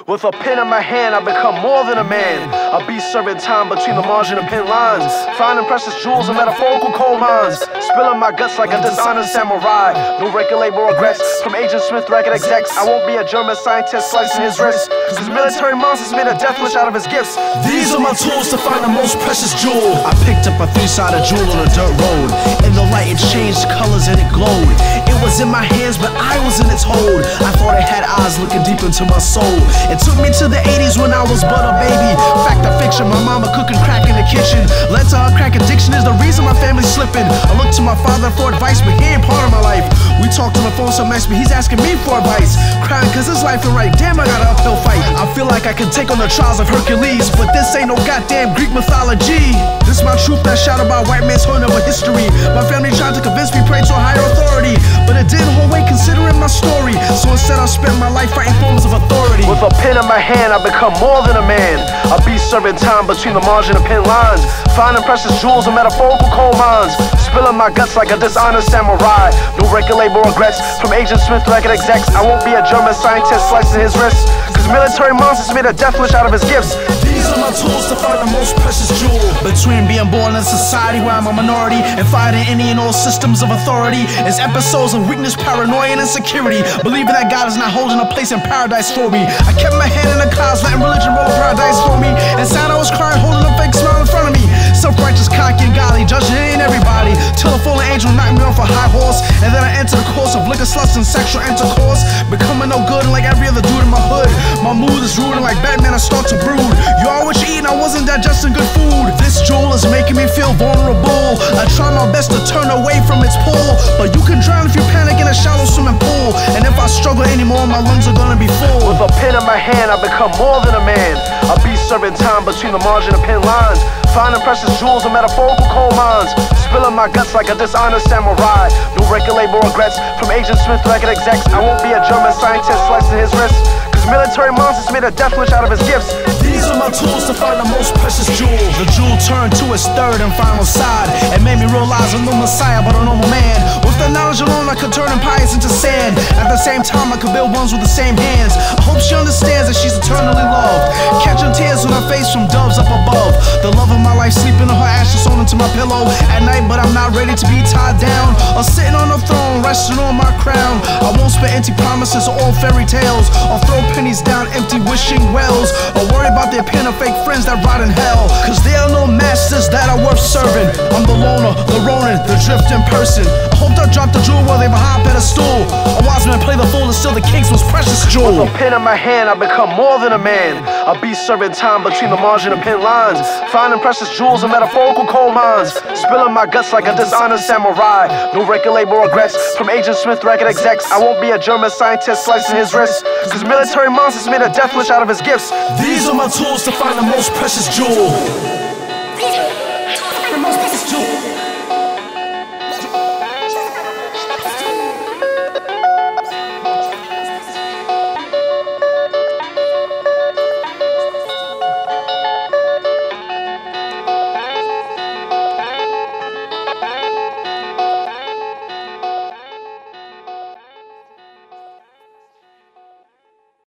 With a pen in my hand, I become more than a man. A beast serving time between the margin and pen lines. Finding precious jewels in metaphorical coal mines. Spilling my guts like a dishonest samurai. No record label regrets from Agent Smith record execs. I won't be a German scientist slicing his wrists. Cause military monsters made a death wish out of his gifts. These are my tools to find the most precious jewel. I picked up a three-sided jewel on a dirt road. In the light it changed colors and it glowed. It was in my hands but I was in its hold. I thought it had eyes looking deep into my soul. It took me to the 80s when I was but a baby. Fact or fiction, my mama cooking crack in the kitchen. Led to her crack addiction is the reason my family's slipping. I look to my father for advice but he ain't part of my life. We talked on the phone some nights but he's asking me for advice. Crying cause his life ain't right, damn I got an uphill fight. I feel like I can take on the trials of Hercules, but this ain't no goddamn Greek mythology. This my truth that's shouted by white man's horn of a history. My family tried to convince me pray to a higher authority, but it didn't hold weight considering my story. So instead I spent my life fighting forms of authority. With a pen in my hand I become more than a man. A beast serving time between the margin and pen lines. Finding precious jewels in metaphorical coal mines. Spilling my guts like a dishonest samurai. No record label regrets from Agent Smith record execs. I won't be a German scientist slicing his wrists. Cause military monsters made a death wish out of his gifts. These are my tools to find the most precious jewel. Between being born in a society where I'm a minority and fighting any and all systems of authority is episodes of weakness, paranoia, and insecurity. Believing that God is not holding a place in paradise for me. I kept my head in the clouds, letting religion roll paradise for me. Inside I was crying, holding a fake smile in front of me. Self-righteous, cocky, and godly, judging any and everybody. Till a fallen angel knocked me off a high horse. And then I entered the course of liquor, sluts, and sexual intercourse. Becoming no good like every other dude in my hood. My mood is ruined like Batman, I start to brood. You all what you eat and I wasn't digesting good food. This jewel is making me feel vulnerable. I try my best to turn away from its pull, but you can drown if you panic in a shallow swimming pool. And if I struggle anymore, my lungs are gonna be full. With a pen in my hand, I become more than a man. A beast serving time between the margin and pen lines. Finding precious jewels in metaphorical coal mines. Spilling my guts like a dishonest samurai. No record label regrets from Agent Smith record execs. I won't be a German scientist slicing his wrists. Cause military monsters made a death wish out of his gifts. These are my tools to find the most precious jewel. The jewel turned to its third and final side. It made me realize I'm no messiah but a normal man. With the knowledge alone I could turn impious into sand. At the same time I could build ones with the same hands. I hope she understands that she's eternally loved. Catching tears on her face from doves up above. The love of my life sleeping on her ashes sewn into my pillow at night, but I'm not ready to be tied down. Or sitting on a throne resting on my crown. I won't spit empty promises or old fairy tales, or throw pennies down empty wishing wells, or worry about their pen of fake friends that rot in hell. Cause there are no masters that are worth serving. I'm the loner, the ronin, the drift in person. I hope I drop the jewel while they behind pedestal. A wise man play the fool and still the king's most precious jewel. With a pen in my hand I become more than a man. A beast serving time between the margin and pen lines. Finding precious jewels in metaphorical coal mines. Spilling my guts like a dishonest samurai. No record label regrets from Agent Smith record execs. I won't be a German scientist slicing his wrists. Cause military monsters made a death wish out of his gifts. These are my tools to find the most precious jewel.